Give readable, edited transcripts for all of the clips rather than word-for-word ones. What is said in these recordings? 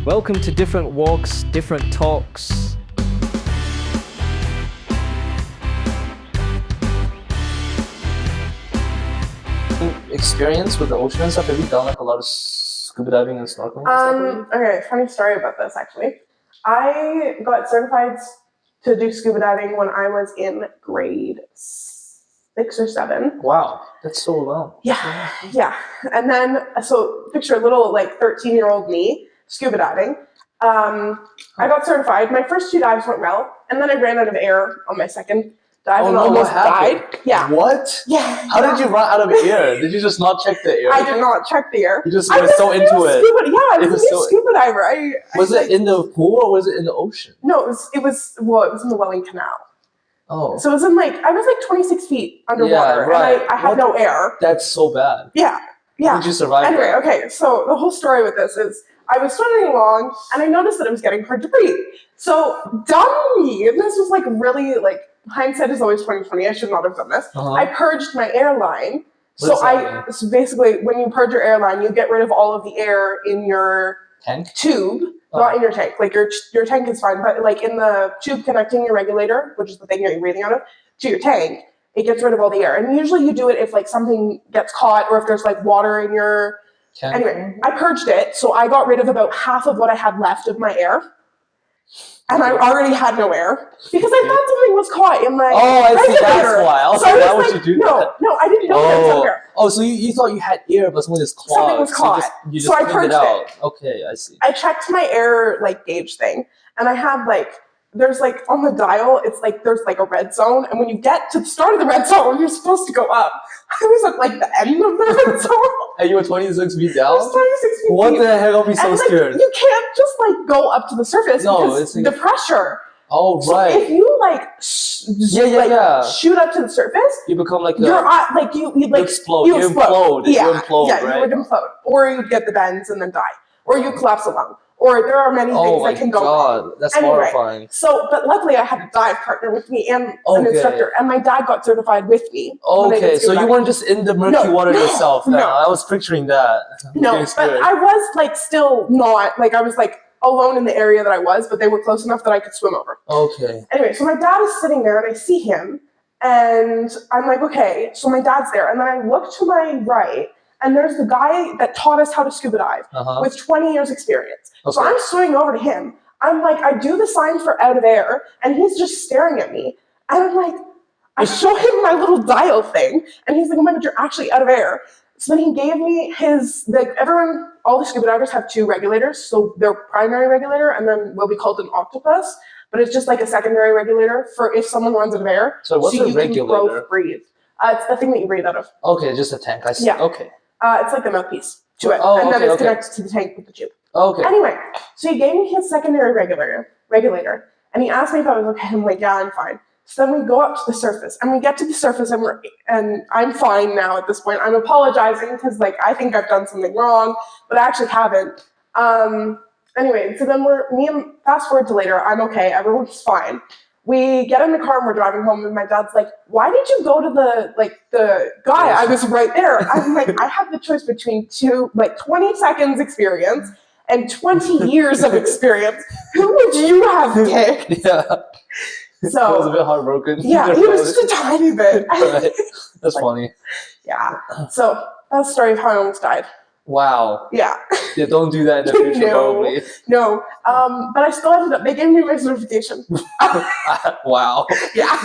Welcome to different walks, different talks. Experience with the ocean and stuff? Have you done like a lot of scuba diving and snorkeling and stuff? Okay, funny story about this actually. I got certified to do scuba diving when I was in grade 6 or 7. Wow, that's so long. Yeah. And then, so picture a little like 13-year-old me scuba diving. I got certified. My first 2 dives went well, and then I ran out of air on my second dive and almost died. Yeah. What? Yeah. How did you run out of air? Did you just not check the air? I did not check the air. You just were so into it. I was a new scuba diver. Was it in the pool or was it in the ocean? No, it was in the Welling Canal. Oh. So it was I was like 26 feet underwater, and I had no air. That's so bad. Yeah. How did you survive? Anyway, okay, so the whole story with this is I was swimming along, and I noticed that it was getting hard to breathe. So dumb me, and this was like really like, hindsight is always 20/20. I should not have done this. I purged my airline. So basically, when you purge your airline, you get rid of all of the air in your tube, not in your tank. Like your tank is fine, but like in the tube connecting your regulator, which is the thing you're breathing out of, to your tank, it gets rid of all the air. And usually you do it if like something gets caught or if there's like water in your tank. Anyway, I purged it, so I got rid of about half of what I had left of my air. And I already had no air because I thought something was caught in my I see, that's why. Why would you do that? No, I didn't know there was air. Oh, so you thought you had air, but something was clogged. Something was caught. You just I purged it out. it. Okay, I see. I checked my air like gauge thing, and I had like, there's like on the dial, it's like there's like a red zone, and when you get to the start of the red zone, you're supposed to go up. I was at like the end of the red zone. And you were 26 feet down? I was 26 feet What the heck? I'll be so scared. You can't just like go up to the surface because the pressure. Oh, right. So if you like, shoot up to the surface, you become like you explode. You implode. Yeah, you implode, right? You would implode, or you'd get the bends and then die, or you collapse a lung, or there are many things that can go wrong. That's horrifying. So, but luckily I had a dive partner with me and an instructor, and my dad got certified with me. Okay, so you weren't just in the murky water yourself. No, I was picturing that. No, but I was like still not like I was like alone in the area that I was, but they were close enough that I could swim over. Okay. Anyway, so my dad is sitting there, and I see him, and I'm like, okay, so my dad's there, and then I look to my right, and there's the guy that taught us how to scuba dive with 20 years experience. Okay. So I'm swimming over to him. I'm like, I do the sign for out of air, and he's just staring at me, and I'm like, I show him my little dial thing, and he's like, oh my God, you're actually out of air. So then he gave me all the scuba divers have 2 regulators. So their primary regulator and then will be called an octopus, but it's just like a secondary regulator for if someone runs out of air. So what's a regulator? Can both breathe. It's the thing that you breathe out of. Okay, just a tank. I see. Yeah. Okay. It's like the mouthpiece to it. And then it's connected to the tank with the tube. Okay. Anyway, so he gave me his secondary regulator, and he asked me if I was okay. I'm like, yeah, I'm fine. So then we go up to the surface, and we get to the surface, and I'm fine now at this point. I'm apologizing because like I think I've done something wrong, but I actually haven't. Anyway, so then fast forward to later. I'm okay. Everyone's fine. We get in the car and we're driving home, and my dad's like, "Why did you go to the guy? I was right there." I'm like, I have the choice between 20 seconds experience and 20 years of experience. Who would you have picked? Yeah. So I was a bit heartbroken. Yeah, he was just a tiny bit. Right. That's funny. Yeah. So that's the story of how I almost died. Wow. Yeah. Yeah, don't do that in the future, probably. No. But I still ended up, they gave me my certification. Wow. Yeah.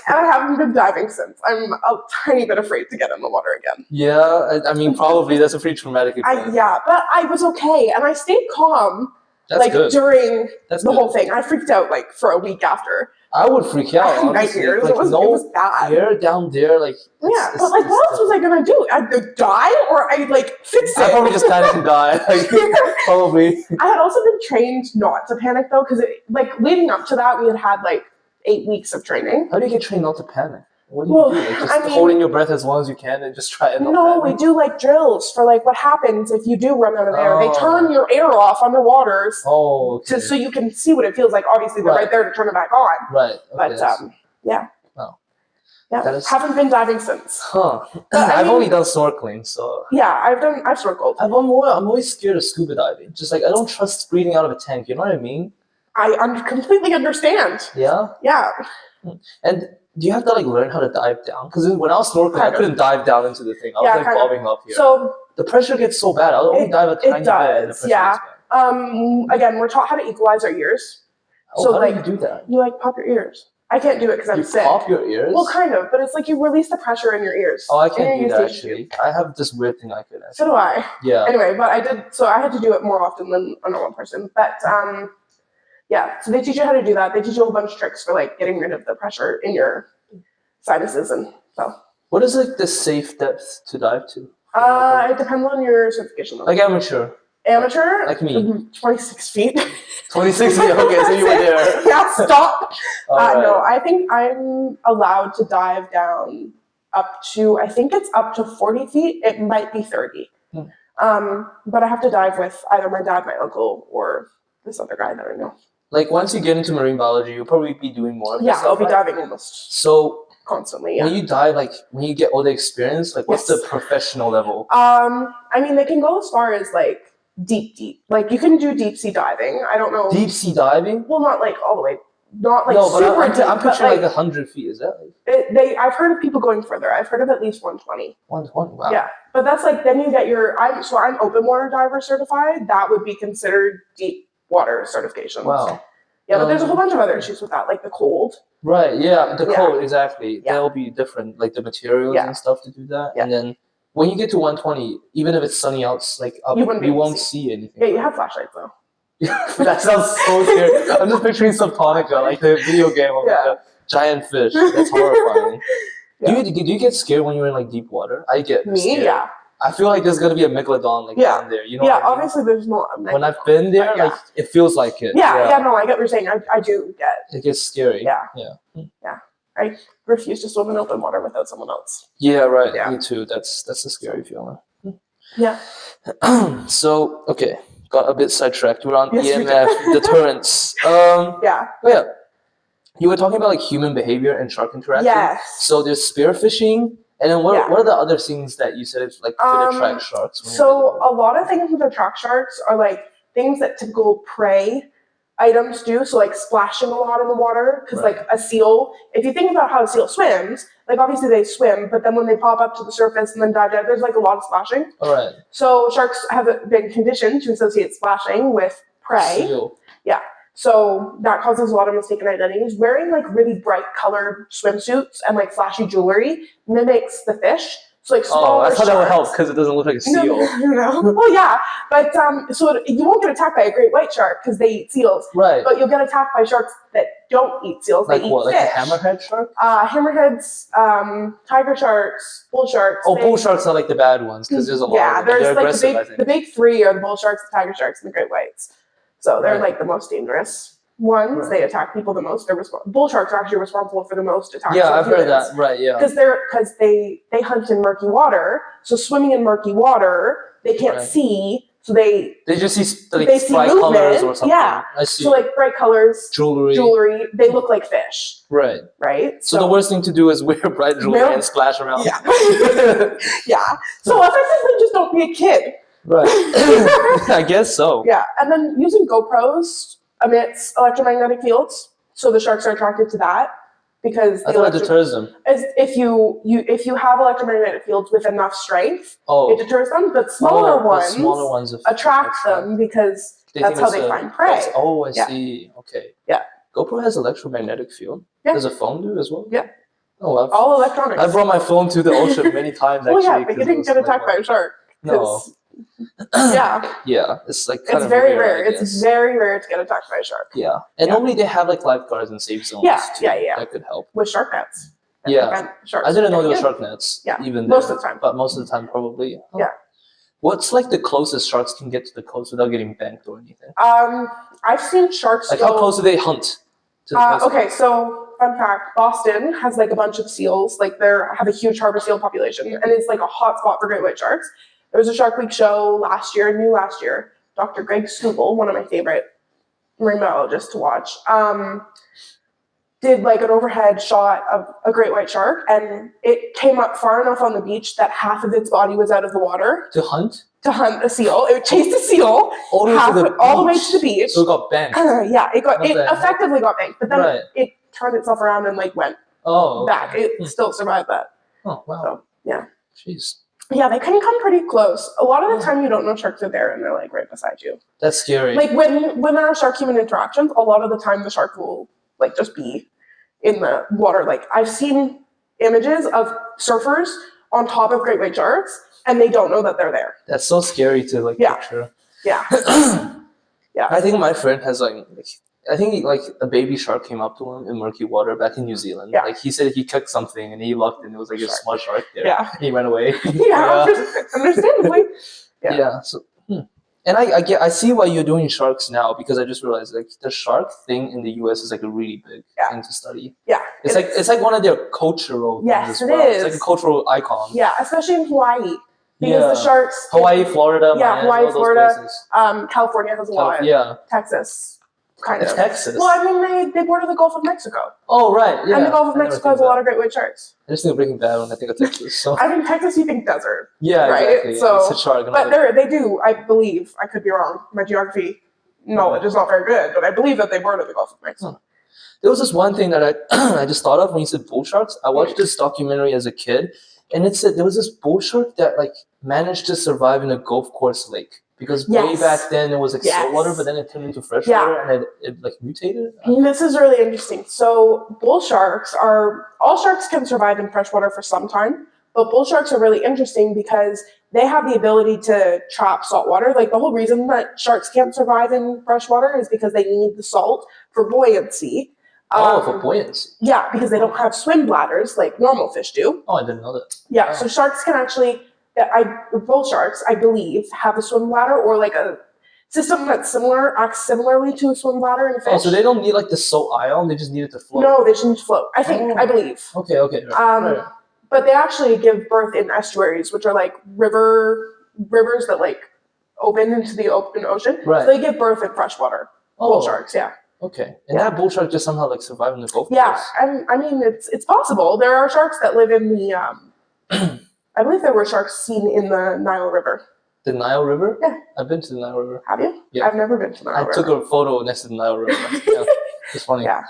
And I haven't been diving since. I'm a tiny bit afraid to get in the water again. Yeah, I mean, probably that's a pretty traumatic event. Yeah, but I was okay. And I stayed calm. That's good. During the whole thing. I freaked out for a week after. I would freak out. I had nightmares. It was bad. Air down there, but what else was I gonna do? I'd die or I'd fix it. I'd probably just panic and die. Probably. I had also been trained not to panic though, because leading up to that, we had 8 weeks of training. How do you get trained not to panic? What do you do? Just holding your breath as long as you can and just try it. No, we do drills for what happens if you do run out of air. They turn your air off underwater. So you can see what it feels like. Obviously, they're right there to turn it back on. Right. Okay, but yeah. Oh. Yeah, That is- haven't been diving since. Huh. I I've mean- only done snorkeling, so Yeah, I've snorkeled. I'm always scared of scuba diving. Just like I don't trust breathing out of a tank. You know what I mean? Completely understand. Yeah. Yeah. And do you have to like learn how to dive down? Because when I was snorkeling, Kind I of. couldn't dive down into the thing. I was Yeah, like kind of. bobbing up here. So The pressure gets so bad. I'll only dive a tiny bit, and the does, pressure yeah. gets bad. Again, we're taught how to equalize our ears. Oh, So how like do you do that? you like pop your ears. I can't do it because I'm You sick. pop your ears? Well, kind of, but it's like you release the pressure in your ears. Oh, I in can't your do that eustachian actually. tube. I have this weird thing I could So actually. do I. Yeah. Anyway, but I did. So I had to do it more often than a normal person. But yeah. So they teach you how to do that. They teach you a whole bunch of tricks for like getting rid of the pressure in your sinuses and so. What is like the safe depth to dive to? It depends on your certification level. Like amateur. Amateur, Like me. 26 feet. 26 feet. Okay, so you were there. Yeah, stop. Alright. No, I think I'm allowed to dive down up to, I think it's up to 40 feet. It might be 30. But I have to dive with either my dad, my uncle, or this other guy that I know. Like once you get into marine biology, you'll probably be doing more of this Yeah, stuff, I'll be right? diving almost So constantly. Yeah. when you dive, like when you get all the experience, like what's Yes. the professional level? I mean, they can go as far as like deep. Like you can do deep sea diving. I don't know. Deep sea diving? Well, not like all the way. Not like No, but super I'm deep. picturing but like 100 feet. Is that like I've heard of people going further. I've heard of at least 120. 120? Wow. Yeah, but that's like then you get your. I'm open water diver certified. That would be considered deep water certification. Wow. Yeah, but there's a whole bunch of other issues with that, like the cold. Right. Yeah. The Yeah. code exactly. Yeah. That'll be different, like the materials Yeah. and stuff to do that. Yeah. And then when you get to 120, even if it's sunny out, like up, You wouldn't be able to won't see anything. Yeah, you have flashlights though. That sounds so scary. I'm just picturing Subtonica, like the video game of like Yeah. a giant fish. That's horrifying. Yeah. Do you get scared when you're in like deep water? I get Me, scared. yeah. I feel like there's gonna be a megalodon like Yeah. down there. You know Yeah, what I mean? obviously there's no. When I've been there, Yeah. like it feels like it. Yeah, no, I get what you're saying. I do get. It gets scary. Yeah. Yeah. I refuse to swim in open water without someone else. Yeah, right. Yeah. Me too. That's a scary feeling. Yeah. So okay, got a bit sidetracked. We're on Yes, we EMF deterrence. Yeah. Yeah. You were talking about like human behavior and shark interaction. Yes. So there's spearfishing, and then what are the other things that you said like could attract sharks? when So a lot of things that attract sharks are like things that typical prey items do. So like splashing a lot in the water, because Right. like a seal. If you think about how a seal swims, like obviously they swim, but then when they pop up to the surface and then dive down, there's like a lot of splashing. All right. So sharks have been conditioned to associate splashing with prey. Seal. So that causes a lot of mistaken identities. Wearing like really bright colored swimsuits and like flashy jewelry mimics the fish. So like Oh, smaller I thought that would help sharks- because it doesn't look like a seal. No. Well, yeah, but you won't get attacked by a great white shark because they eat seals, Right. but you'll get attacked by sharks that don't eat seals. Like they eat what? Like fish. a hammerhead shark? Hammerheads, tiger sharks, bull sharks. Oh, bull sharks are like the bad ones because there's a lot. Yeah, of them. They're there's like aggressive, I think. the big three are the bull sharks, the tiger sharks, and the great whites. So they're Right. like the most dangerous ones. Right. They attack people the most. Bull sharks are actually responsible for the most attacks. Yeah, on I've heard humans. that. Right. Yeah. Because they hunt in murky water. So swimming in murky water, they can't Right. see. So they They just see like they see bright colors movement, or something. yeah. I see. so like bright colors, jewelry. they look like fish, Right. right? So the worst thing to do is wear bright jewelry Wear- and splash around. Yeah. Yeah. So effectively, just don't be a kid. Right. I guess so. Yeah, and then using GoPros emits electromagnetic fields, so the sharks are attracted to that because I thought it deters them. if you have electromagnetic fields with enough strength, Oh. it deters them. But smaller the ones smaller ones attract them because They that's think how it's they a- find prey. Oh, I Yeah. see. Okay. Yeah. GoPro has electromagnetic field. Yeah. Does a phone do as well? Yeah. Oh, All electronics. I brought my phone to the ocean many times actually. Well, yeah, but 'cause you it didn't was get like, attacked by a shark. No. 'cause- Yeah, Yeah, it's like kind it's of very rare. rare. I It's guess. very rare to get attacked by a shark Yeah, and Yeah. normally they have like lifeguards and safe zones. Yeah, too. yeah. That could help. with shark nets. that Yeah. prevent sharks I didn't know from there were getting shark nets. Yeah, even most there, of the time. But most of the time, probably. Huh. Yeah. What's like the closest sharks can get to the coast without getting banked or anything? in. I've seen sharks. Like go, how close do they hunt? To the coast? Okay, so fun fact: Boston has like a bunch of seals. Like they have a huge harbor seal population, and it's like a hot spot for great white sharks. There was a Shark Week show last year. Dr. Greg Scooble, one of my favorite marine biologists to watch. did like an overhead shot of a great white shark, and it came up far enough on the beach that half of its body was out of the water To hunt? to hunt a seal. It chased a seal All the way to the all the way beach. to the beach. So it got bent. Yeah, it What the heck? effectively got banked, but then Right. it turned itself around and like went Oh, okay. back. It still survived that. Oh, wow. So yeah. Jeez. Yeah, they can come pretty close. A lot of the time you don't know sharks are there and they're like right beside you. That's scary. Like when there are shark human interactions, a lot of the time the shark will like just be in the water. Like I've seen images of surfers on top of great white sharks and they don't know that they're there. That's so scary to like Yeah. picture. Yeah. Yeah. I think my friend has I think like a baby shark came up to him in murky water back in New Zealand. Yeah. Like he said he cooked something and he looked and it was like a small shark there. Yeah. And he went away. Yeah. Understandably. Yeah. Yeah. So and I see why you're doing sharks now because I just realized like the shark thing in the US is like a really big thing to study. Yeah. It's like one of their cultural things as well. It's like a cultural icon. Yeah, especially in Hawaii. Because the sharks Hawaii, Florida, Miami, Hawaii, all those Florida, places. California has a lot. Yeah. Texas. Kind of. Texas. Well, I mean they border the Gulf of Mexico. Oh right, yeah. And the Gulf of Mexico has a lot of great white sharks. I just think of Breaking Bad when I think of Texas. So I mean Texas you think desert. yeah, right? exactly. So it's a shark. but they do, I believe, I could be wrong. My geography knowledge is not very good, but I believe that they border the Gulf of Mexico. There was this one thing that I just thought of when you said bull sharks. I watched this documentary as a kid, and it said there was this bull shark that like managed to survive in a golf course lake because way back then it was like saltwater, but then it turned into freshwater and it like mutated. This is really interesting. So all sharks can survive in freshwater for some time, but bull sharks are really interesting because they have the ability to trap salt water. Like the whole reason that sharks can't survive in freshwater is because they need the salt for buoyancy. For buoyancy. Yeah, because they don't have swim bladders like normal fish do. Oh, I didn't know that. Yeah, Wow. so sharks can actually, bull sharks, I believe, have a swim bladder or like a system that's acts similarly to a swim bladder in fish. Oh, so they don't need like the salt ion; they just need it to float. No, they shouldn't float. I believe. Okay. Right. But they actually give birth in estuaries, which are like rivers that like open into the open ocean. Right. So they give birth in freshwater. Bull sharks, yeah. Okay, and that bull shark just somehow like survived in the Gulf. Yeah, and I mean it's possible. There are sharks that live in the. I believe there were sharks seen in the Nile River. The Nile River? Yeah. I've been to the Nile River. Have you? Yeah. I've never been to the Nile River. I took a photo next to the Nile River. Yeah, it's funny. Yeah.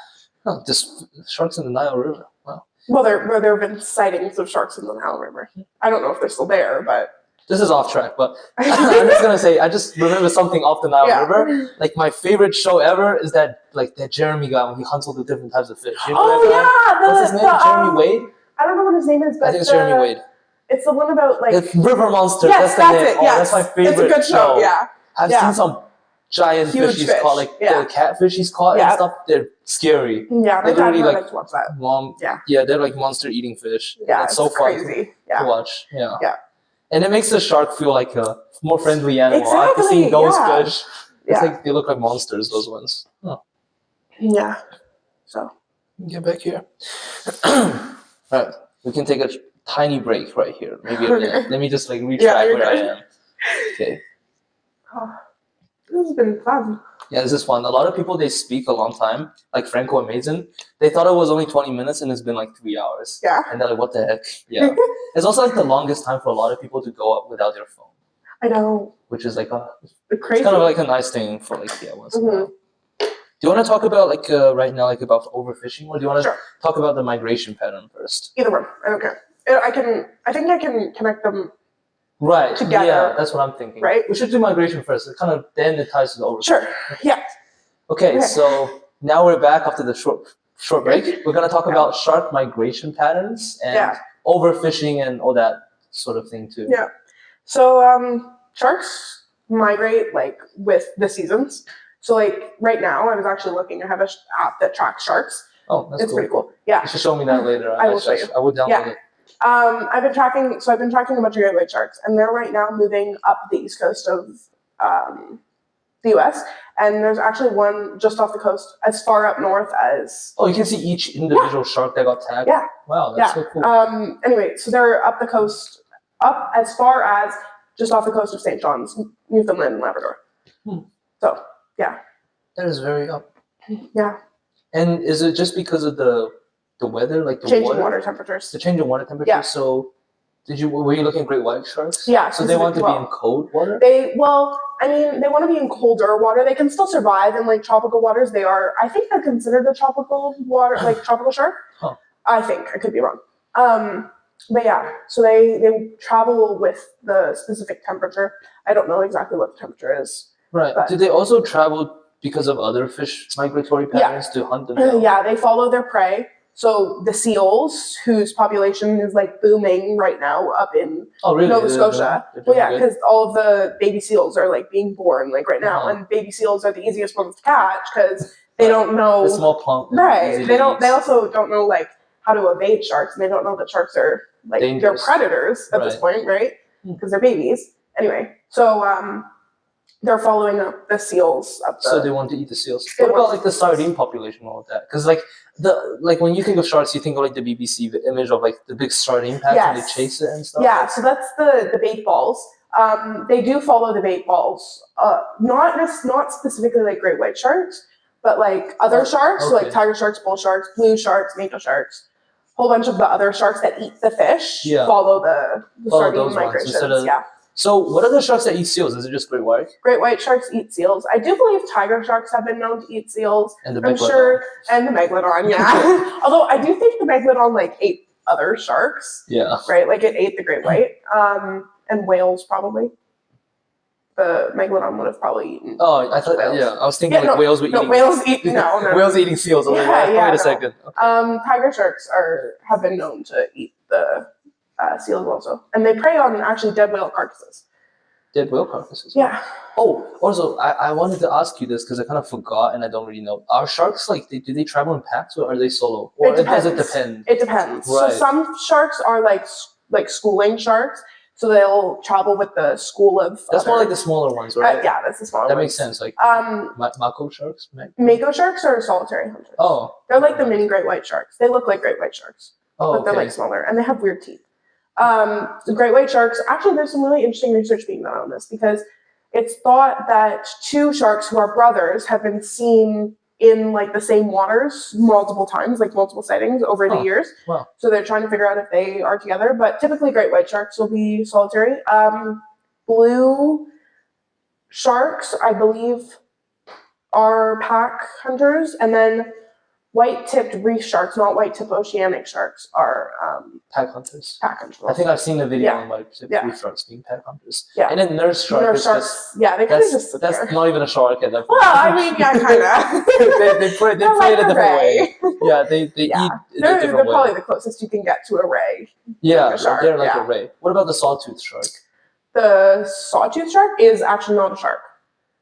Oh, just sharks in the Nile River. Wow. Well, there have been sightings of sharks in the Nile River. I don't know if they're still there, but. This is off track, but I'm just gonna say I just remember something off the Nile River. Like my favorite show ever is that Jeremy guy when he hunts all the different types of fish. You know that guy? What's his name? Jeremy Wade? I don't know what his name is, but I think it's Jeremy Wade. It's the one about like the River Monsters. Yes, that's the name. it. Oh, Yes. that's my favorite. It's a good show. Yeah. I've seen some giant Huge fish he's fish. caught, like the catfish he's caught and stuff. They're scary. Yeah, they're really like to watch that. They're like monster eating fish. Yeah, it's so fun crazy. to watch. Yeah. Yeah. And it makes the shark feel like a more friendly animal. Exactly, After seeing those yeah. fish, it's like they look like monsters, those ones. Oh. Yeah. So. Get back here. Alright. We can take a tiny break right here. Maybe a minute. Let me just like retract where I am. Okay. Oh, this has been fun. Yeah, this is fun. A lot of people, they speak a long time, like Franco and Mason. They thought it was only 20 minutes and it's been like 3 hours. Yeah. And they're like, what the heck? Yeah. It's also like the longest time for a lot of people to go up without their phone. I know. Which is like crazy. It's kind of like a nice thing for like, once in a while. Do you want to talk about like right now, like about overfishing, or do you want to talk about the migration pattern first? Either one. I don't care. I think I can connect them. Right. Together. Yeah, that's what I'm thinking. Right. We should do migration first. It kind of then it ties to the overfishing. Sure. Yeah. Okay, so now we're back after the short break. We're gonna talk about shark migration patterns and overfishing and all that sort of thing too. Yeah. So sharks migrate like with the seasons. So like right now, I was actually looking. I have an app that tracks sharks. Oh, that's It's pretty cool. Yeah. You should show me that later. I will show you. I would download it. I've been tracking a bunch of great white sharks, and they're right now moving up the east coast of the U.S. And there's actually one just off the coast, as far up north as. Oh, you can see each individual shark that got tagged. Yeah. Wow, that's so cool. Anyway, so they're up the coast, up as far as just off the coast of St. John's, Newfoundland and Labrador. So yeah. That is very up. Yeah. And is it just because of the weather, like the Changing water temperatures. the change in water temperature? Yeah. So were you looking at great white sharks? Yeah. So they want to be in cold water? They want to be in colder water. They can still survive in like tropical waters. I think they're considered a tropical water, like tropical shark. Huh. I think I could be wrong. But yeah, so they travel with the specific temperature. I don't know exactly what the temperature is. Right. But Do they also travel because of other fish migratory patterns to hunt them down? Yeah, they follow their prey. So the seals, whose population is like booming right now up in Nova Scotia. Well, yeah, because all of the baby seals are like being born like right now, and baby seals are the easiest ones to catch because they don't know the small plump. Right. They also don't know like how to evade sharks, and they don't know that sharks are like dangerous. They're predators at this point, right? Because they're babies. Anyway, so they're following up the seals up the. So they want to eat the seals. What about like the sardine population and all of that? Because like when you think of sharks, you think of like the BBC image of like the big sardine patch and they chase it and stuff. Yeah, so that's the bait balls. They do follow the bait balls. Not specifically like great white sharks, but like other sharks, so like tiger sharks, bull sharks, blue sharks, mako sharks. Whole bunch of the other sharks that eat the fish follow the sardine migrations. So what are the sharks that eat seals? Is it just great white? Great white sharks eat seals. I do believe tiger sharks have been known to eat seals. And the megalodon. And the megalodon, yeah. Although I do think the megalodon like ate other sharks. Yeah. Right? Like it ate the great white. And whales probably. The megalodon would have probably eaten. Oh, I thought whales. I was thinking whales were eating. Whales eat whales eating seals. Wait a second. Okay. Tiger sharks have been known to eat the seals also, and they prey on actually dead whale carcasses. Dead whale carcasses. Yeah. Oh, also, I wanted to ask you this because I kind of forgot and I don't really know. Are sharks like do they travel in packs or are they solo? Or does it depend? It depends. Right. So some sharks are like schooling sharks, so they'll travel with the school of. That's more like the smaller ones, right? Yeah, that's the smaller. That ones. Makes sense. Like mako sharks. Mako sharks are solitary hunters. Oh. They're like the mini great white sharks. They look like great white sharks, but they're like smaller and they have weird teeth. The great white sharks, actually there's some really interesting research being done on this because it's thought that two sharks who are brothers have been seen in like the same waters multiple times, like multiple sightings over the years. Wow. So they're trying to figure out if they are together, but typically great white sharks will be solitary. Blue sharks, I believe, are pack hunters, and then white-tipped reef sharks, not white-tipped oceanic sharks, are pack hunters. Pack hunters. I think I've seen a video on white-tipped reef sharks being pack hunters. Yeah. And then nurse sharks. They kind of just sit that's there. not even a shark at that point. Well, I mean, yeah, kind of. they play it a different way. Yeah, they eat They're a different way. probably the closest you can get to a ray. Yeah, like a shark, they're like a ray. What about the sawtooth shark? The sawtooth shark is actually not a shark.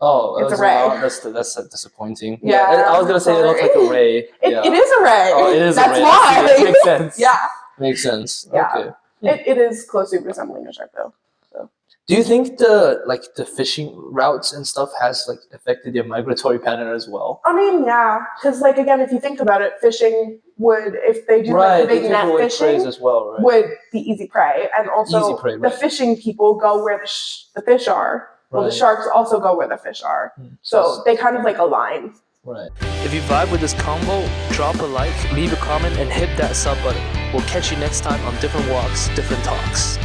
Oh, it's a ray. That's disappointing. Yeah, I was gonna say it looks like a ray. It is a ray. Oh, it is That's a ray. why. It makes sense. Yeah. Makes sense. Yeah. Okay. It is closely resembling a shark, though. So. Do you think the fishing routes and stuff has like affected their migratory pattern as well? I mean, yeah, because like again, if you think about it, fishing would, if they do like the big net fishing, as well, right? would be easy prey, and also the fishing people go where the fish are. Well, the sharks also go where the fish are. So they kind of like align. Right. If you vibe with this combo, drop a like, leave a comment, and hit that sub button. We'll catch you next time on Different Walks, Different Talks.